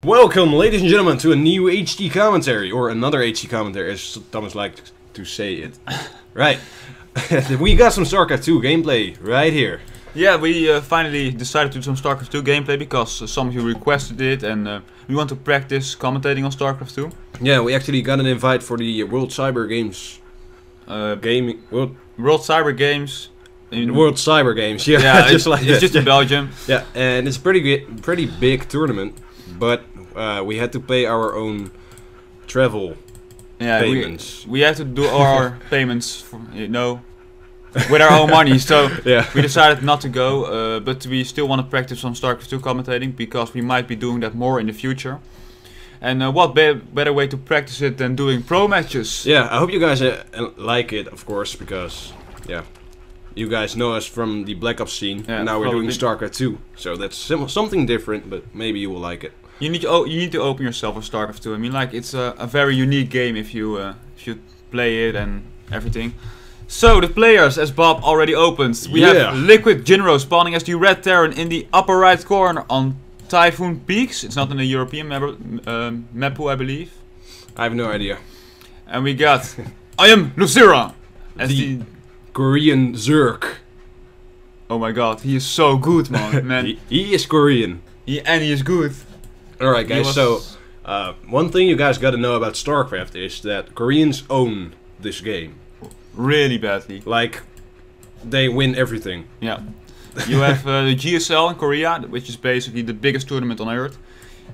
Welcome, ladies and gentlemen, to a new HD commentary, or another HD commentary, as Thomas likes to say it. Right. We got some Starcraft 2 gameplay right here. Yeah, we finally decided to do some Starcraft 2 gameplay because some of you requested it, and we want to practice commentating on Starcraft 2. Yeah, we actually got an invite for the World Cyber Games. World Cyber Games. World Cyber Games, yeah, Yeah, just like it's that. just in Belgium. Yeah, and it's a pretty big tournament, but we had to pay our own travel payments. We had to do our payments, for, with our own money. So yeah, we decided not to go, but we still want to practice some Starcraft 2 commentating because we might be doing that more in the future. And what better way to practice it than doing pro matches? Yeah, I hope you guys like it, of course, because yeah, you guys know us from the Black Ops scene. Yeah, and now we're doing probably. Starcraft 2, so that's something different, but maybe you will like it. You need to open yourself with Starcraft 2. I mean, like, it's a very unique game if you play it and everything. So the players, as Bob already opened, we have LiquidJinro spawning as the Red Terran in the upper right corner on Typhoon Peaks. It's not in the European map pool, I believe. I have no idea. And we got IMLosirA as the Korean Zerg. Oh my god, he is so good, man. He is Korean. He is good. Alright guys, so one thing you guys gotta know about Starcraft is that Koreans own this game. Really badly. Like, they win everything. Yeah. You have the GSL in Korea, which is basically the biggest tournament on Earth.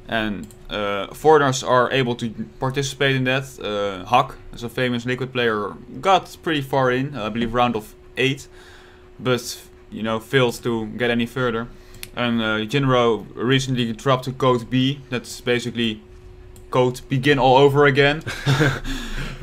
And foreigners are able to participate in that. Huck, as a famous Liquid player, got pretty far in, I believe round of 8. But, you know, failed to get any further. And Jinro recently dropped to code B. That's basically code begin all over again.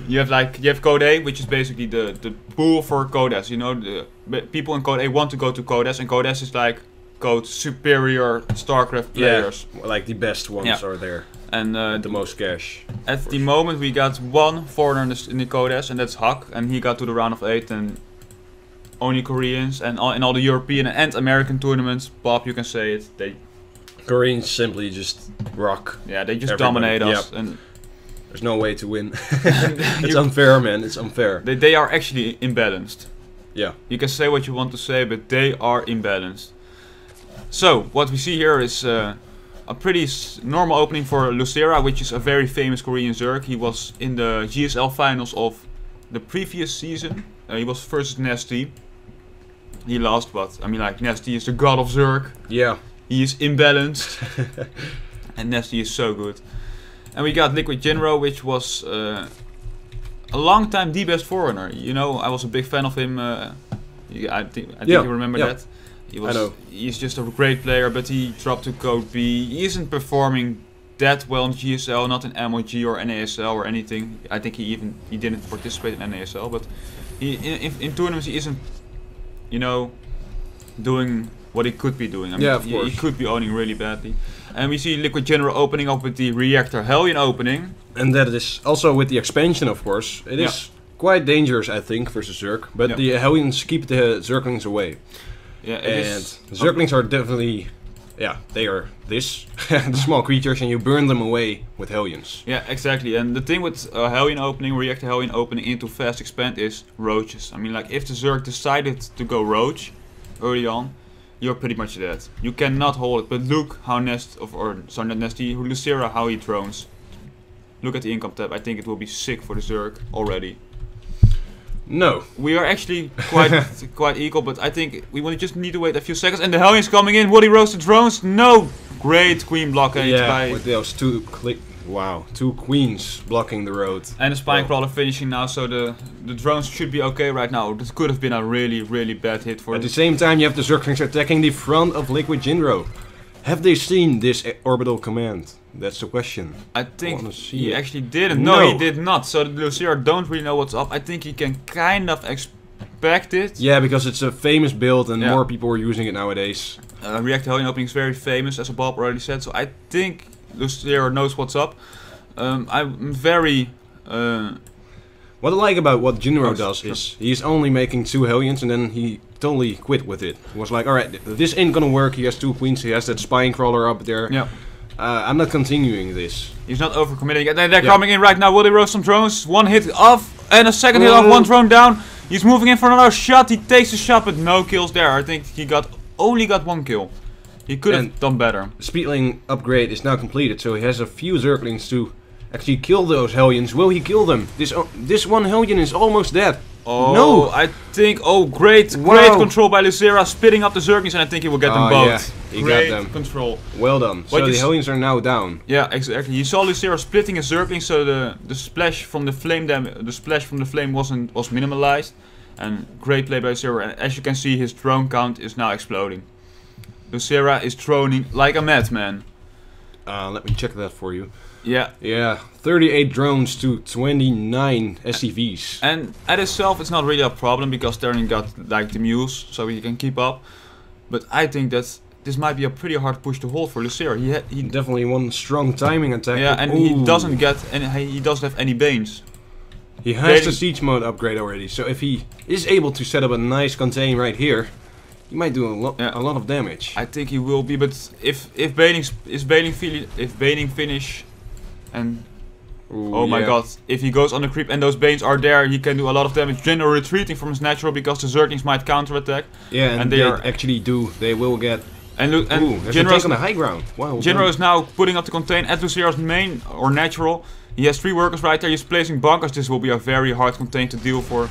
you have code A, which is basically the pool for code S. You know, the people in code A want to go to code S, and code S is like code superior Starcraft players. Yeah, like the best ones are there. And the most cash. At the moment we got one foreigner in the code S, and that's Huck, and he got to the round of 8, and only Koreans, and in all the European and American tournaments, Bob, you can say it, Koreans simply just rock. Yeah, they just everybody. dominate us. Yep. And there's no way to win. It's unfair, man. It's unfair. They are actually imbalanced. Yeah. You can say what you want to say, but they are imbalanced. So, what we see here is a pretty normal opening for LiquidJinro, which is a very famous Korean Zerg. He was in the GSL finals of the previous season. He was versus Nasty. He lost, but I mean, like, Nasty is the god of Zerg. Yeah. He is imbalanced. And Nasty is so good. And we got LiquidJinro, which was a long time the best foreigner. You know, I was a big fan of him. I think you remember that. He's just a great player, but he dropped to code B. He isn't performing that well in GSL, not in MOG or NASL or anything. I think he didn't participate in NASL, but in tournaments he isn't, you know, doing what he could be doing. I mean, of course. He could be owning really badly. And we see LiquidJinro opening up with the Reactor Hellion opening. And that is also with the expansion, of course. It is quite dangerous, I think, versus Zerg. But the Hellions keep the Zerglings away. Yeah, and Zerglings are definitely, they are the small creatures, and you burn them away with Hellions. Yeah, exactly. And the thing with Hellion opening, Reactor Hellion opening into fast expand is roaches. I mean, like, if the Zerg decided to go roach early on, you're pretty much dead. You cannot hold it. But look how LiquidJinro, how he drones. Look at the income tab. I think it will be sick for the Zerg already. No. We are actually quite equal, but I think we just need to wait a few seconds. And the Hellion's coming in. Will he roast the drones? No! Great queen blockade by... with those two queens blocking the road. And the spine crawler finishing now, so the drones should be okay right now. This could have been a really, really bad hit for At the same time, you have the Zerglings attacking the front of LiquidJinro. Have they seen this orbital command? That's the question. I think he actually didn't. No, he did not. So the LiquidJinro don't really know what's up. I think he can kind of expect it. Yeah, because it's a famous build and more people are using it nowadays. Reactor Hellion opening is very famous, as Bob already said. So I think LiquidJinro knows what's up. I'm very... What I like about what Jinro does is he's only making 2 Hellions and then he totally quit with it. He was like, alright, this ain't gonna work. He has 2 queens, he has that spine crawler up there. Yeah. I'm not continuing this. He's not overcommitting. They're coming in right now. Will they roast some drones? One hit off and a second hit off. One drone down. He's moving in for another shot. He takes a shot, but no kills there. I think he only got 1 kill. He could have done better. Speedling upgrade is now completed, so he has a few Zerglings to actually kill those Hellions. Will he kill them? This one Hellion is almost dead. Oh, no! I think, great control by LiquidJinro, splitting up the Zerglings, and I think he will get them both. Yeah, he great got them. Control. Well done. So the Hellions are now down. Yeah, exactly. You saw LiquidJinro splitting his Zerglings, so the splash from the flame was minimalized, and great play by LiquidJinro. And as you can see, his drone count is now exploding. LiquidJinro is droning like a madman. Let me check that for you. Yeah. Yeah, 38 drones to 29 SCVs. And at itself, it's not really a problem because Terran got like the mules, so he can keep up. But I think that this might be a pretty hard push to hold for LiquidJinro. He definitely one strong timing attack. Yeah, and he doesn't have any Banes. He has the siege mode upgrade already, so if he is able to set up a nice contain right here, he might do a lot of damage. I think he will be, but if Baning finish. And oh my god, if he goes on the creep and those Banes are there, he can do a lot of damage. Jinro retreating from his natural because the Zerglings might counterattack. Yeah, and they actually do. They will get. And look, and Jinro's on the high ground. Wow. Jinro is now putting up the contain at LiquidJinro's main or natural. He has 3 workers right there. He's placing bunkers. This will be a very hard contain to deal for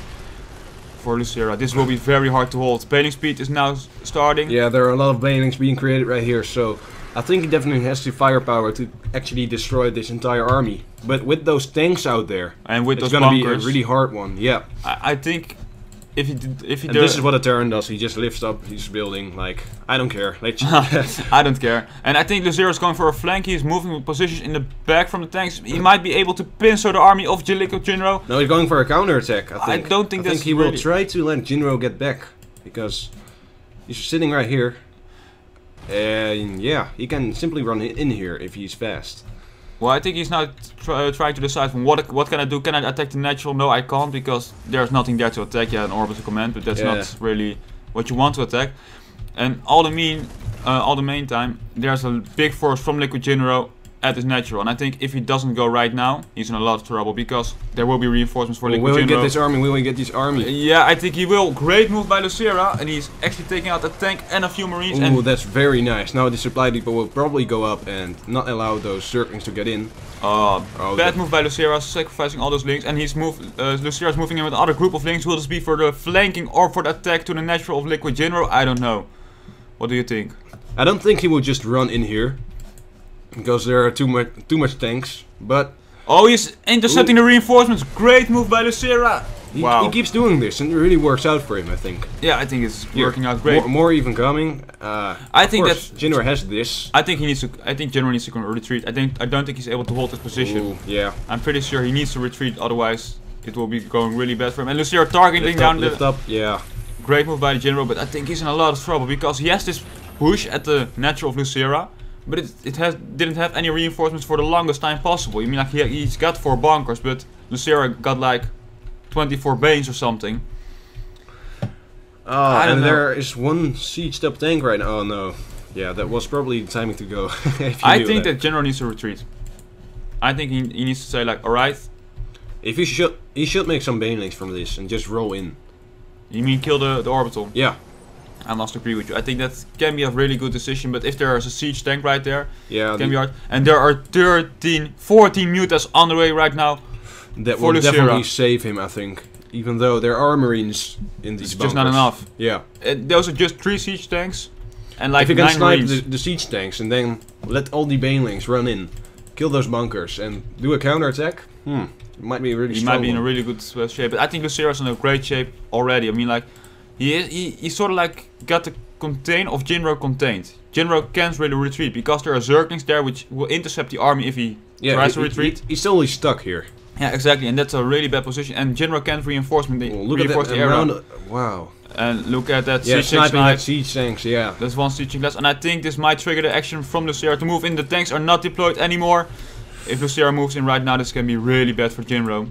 LiquidJinro. This will be very hard to hold. Baning speed is now starting. Yeah, there are a lot of Banelings being created right here, so I think he definitely has the firepower to actually destroy this entire army. But with those tanks out there, and with it's those gonna be a really hard one. Yeah. I think if he this is what a Terran does. He just lifts up his building like, I don't care. I don't care. And I think LiquidJinro is going for a flank. He's moving positions in the back from the tanks. He might be able to pincer the army of LiquidJinro. No, he's going for a counterattack. I think. I think he will try to let Jinro get back because he's sitting right here. And yeah, he can simply run in here if he's fast. Well, I think he's now trying to decide from what can I do? Can I attack the natural? No, I can't because there's nothing there to attack. Yeah, an orbital command, but that's not really what you want to attack. And all the meantime, there's a big force from LiquidJinro at his natural, and I think if he doesn't go right now, he's in a lot of trouble because there will be reinforcements for LiquidJinro. Will he get this army? Will he get this army? Yeah, I think he will. Great move by LiquidJinro, and he's actually taking out a tank and a few marines. Ooh, that's very nice. Now the supply depot will probably go up and not allow those Zerglings to get in. Bad move by LiquidJinro, sacrificing all those links, and LiquidJinro is moving in with another group of links. Will this be for the flanking or for the attack to the natural of LiquidJinro? I don't know. What do you think? I don't think he will just run in here. Because there are too much tanks, but... Oh, he's intercepting the reinforcements. Great move by LiquidJinro. Wow. He keeps doing this and it really works out for him, I think. Yeah, I think it's working out great. More even coming. I think that Jinro has this. I think Jinro needs to retreat. I don't think he's able to hold his position. Ooh, yeah. I'm pretty sure he needs to retreat, otherwise it will be going really bad for him. And LiquidJinro targeting down lift up, yeah. Great move by Jinro, but I think he's in a lot of trouble because he has this push at the natural of LiquidJinro. But it didn't have any reinforcements for the longest time possible. You mean like he's got 4 bunkers, but LiquidJinro got like 24 Banes or something. And there is one sieged up tank right now. Oh no. Yeah, that was probably the timing to go. I think that Jinro needs to retreat. I think he needs to say like, alright. If he should make some Banelings from this and just roll in. You mean kill the orbital? Yeah. I must agree with you. I think that can be a really good decision, but if there is a siege tank right there, it can be hard. And there are 14 mutas on the way right now. That will definitely save him, I think. Even though there are marines in these bunkers. It's just not enough. Yeah. Those are just 3 siege tanks. And like if you can 9 snipe marines. the siege tanks and then let all the Banelings run in, kill those bunkers and do a counterattack, it might be a really strong He might be in a really good shape. But I think LiquidJinro is in a great shape already. I mean, like, he sort of like got the contain of Jinro contained. Jinro can't really retreat because there are Zerglings there which will intercept the army if he tries to retreat. He's totally stuck here. Yeah, exactly, and that's a really bad position. And Jinro can't reinforce the area. Wow. And look at that siege tanks, yeah. That's one siege class, and I think this might trigger the action from LiquidJinro to move in. The tanks are not deployed anymore. If LiquidJinro moves in right now, this can be really bad for Jinro.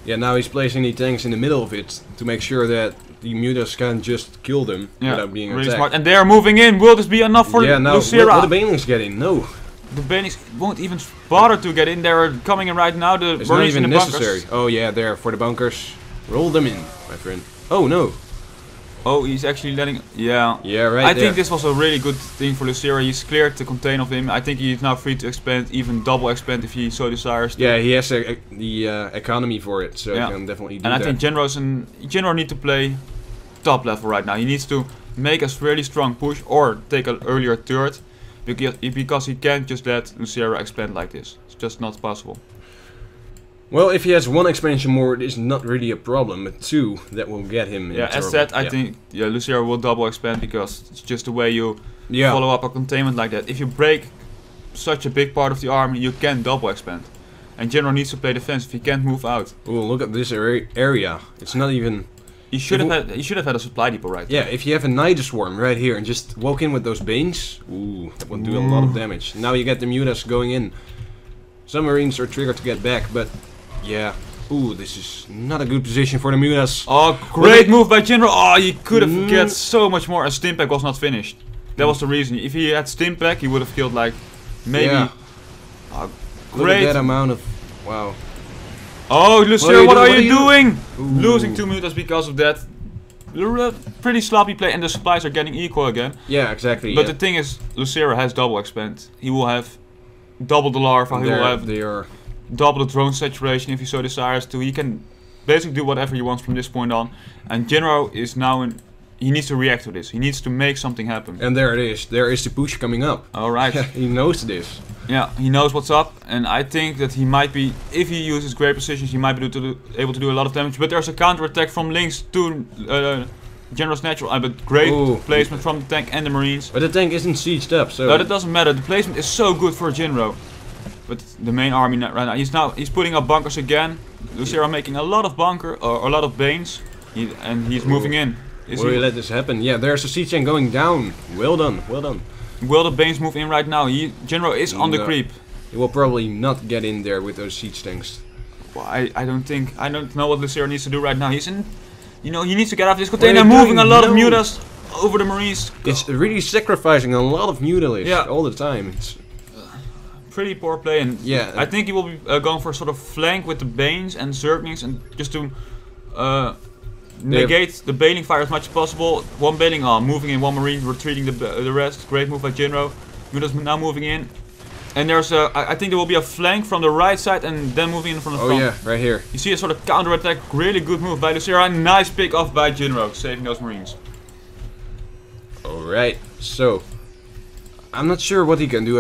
Yeah, now he's placing the tanks in the middle of it to make sure that the mutas can just kill them without being really attacked. Smart. And they are moving in. Will this be enough for LiquidJinro? Will the Banelings get in? No. the Banings won't even bother to get in. They're coming in right now. The It's not Marines even in the necessary. bunkers. Oh yeah, there for the bunkers. Roll them in, my friend. Oh no. Oh, he's actually letting... Yeah. Yeah, right I there. think this was a really good thing for LiquidJinro. He's cleared the contain of him. I think he's now free to expand, even double expand if he so desires to. Yeah, he has the economy for it, so Yeah. he can definitely do And I that. think Jinro need to play top level right now. He needs to make a really strong push or take an earlier turret, because he can't just let LiquidJinro expand like this. It's just not possible. Well, if he has one expansion more, it is not really a problem, but two, that will get him in Yeah, as trouble. said, I think LiquidJinro will double expand because it's just the way you follow up a containment like that. If you break such a big part of the army, you can double expand. And Jinro needs to play defense if he can't move out. Oh, look at this area. It's not even... He should have had a supply depot right there. Yeah, if you have a Night Swarm right here and just walk in with those Banes, ooh, that will do a lot of damage. Now you get the Mutas going in. Some Marines are triggered to get back, but yeah. Ooh, this is not a good position for the Mutas. Oh, great move by Jinro. Oh, he could have get so much more. And Stimpack was not finished. That was the reason. If he had Stimpack, he would have killed like maybe. Yeah. Look at Great. that amount of... Wow. Oh, LiquidJinro, what are you doing? Ooh. Losing 2 Mutas because of that. Pretty sloppy play, and the supplies are getting equal again. Yeah, exactly. But the thing is, LiquidJinro has double expand. He will have double the larva. He will have they are... double the drone saturation if he so desires to. He can basically do whatever he wants from this point on. And Jinro is now in... He needs to react to this. He needs to make something happen. And there it is. There is the push coming up. Alright. He knows this. Yeah, he knows what's up. And I think that he might be... If he uses great positions, he might be able to do a lot of damage. But there's a counter attack from links to Jinro's natural. But great placement from the tank and the Marines. But the tank isn't sieged up, so... But it doesn't matter. The placement is so good for Jinro. But the main army right now, he's putting up bunkers again. LiquidJinro making a lot of bunker or a lot of Banes, and he's moving in. Will you let this happen? Yeah, there's a siege tank going down. Well done, well done. Will the Banes move in right now? Jinro is on the creep. He will probably not get in there with those siege tanks. Well, I don't know what LiquidJinro needs to do right now. He's in, he needs to get out of this container, moving a lot of Mutas over the Marines. It's really sacrificing a lot of Mutalists all the time. It's pretty poor play, and I think he will be going for a sort of flank with the Banes and Zerglings, and just to negate the Baneling fire as much as possible. One Baneling moving in, one Marine retreating the rest. Great move by Jinro. Mutas now moving in, and there's I think there will be a flank from the right side and then moving in from the front. Oh yeah, right here. You see a sort of counter attack. Really good move by LiquidJinro. Nice pick off by Jinro, saving those Marines. Alright, so I'm not sure what he can do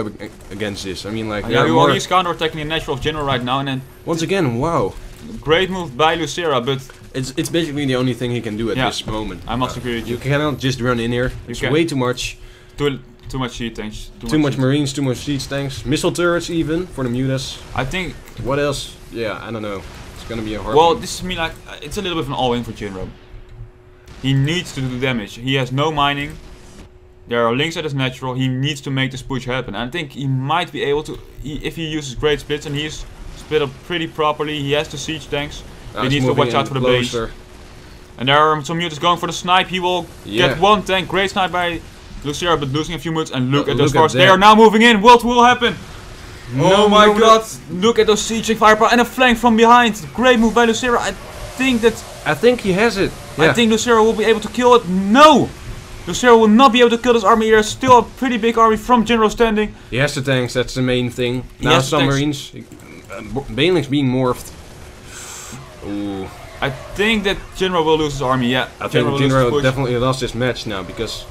against this. I mean, like, he's counter attacking the natural of Jinro right now, and then once again, wow. Great move by LiquidJinro, but it's basically the only thing he can do at this moment. I must agree with you. You cannot just run in here. It's way too much. Too much siege tanks. Too much Marines, too much siege tanks. Missile turrets even for the Mutas. I think. What else? Yeah, I don't know. It's gonna be a hard Well, one. this is like it's a little bit of an all-in for Jinro. He needs to do damage. He has no mining. There are links at his natural. He needs to make this push happen. And I think he might be able to, if he uses great splits, and he's split up pretty properly. He has the siege tanks. He needs to watch out for the base. And there are some Mutas going for the snipe. He will get one tank. Great snipe by LiquidJinro, but losing a few Mutas. And look at those forces. They are now moving in. What will happen? Oh my god! Look at those sieging firepower and a flank from behind. Great move by LiquidJinro. I think he has it. Yeah. I think LiquidJinro will be able to kill it. No! LiquidJinro will not be able to kill this army. There's still a pretty big army from Jinro standing. He has the tanks, that's the main thing. Now some Marines. Banelings being morphed. Ooh. I think that Jinro will lose his army, yeah. I think Jinro definitely lost this match now because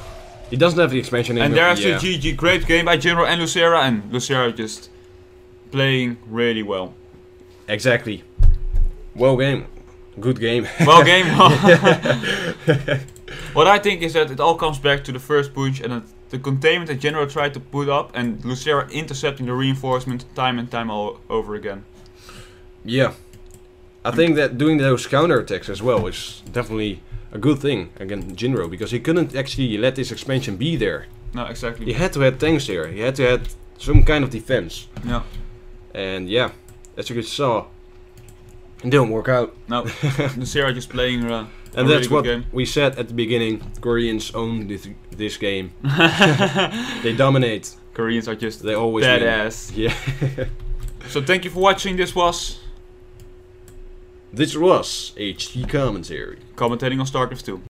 he doesn't have the expansion anymore. And there's the GG. Great game by Jinro and LiquidJinro, and LiquidJinro just playing really well. Exactly. Well game. Good game. Well game. What I think is that it all comes back to the first push and the containment that Jinro tried to put up, and LiquidJinro intercepting the reinforcement time and time all over again. Yeah. I think that doing those counterattacks as well is definitely a good thing against Jinro, because he couldn't actually let this expansion be there. No, exactly. He had to have tanks there. He had to have some kind of defense. Yeah. And yeah, as you saw, it didn't work out. No, LiquidJinro just playing and that's really what we said at the beginning. Koreans own this game. They dominate. Koreans are just They always badass. win. Yeah. So thank you for watching. This was HT commentary. commentating on Starcraft 2.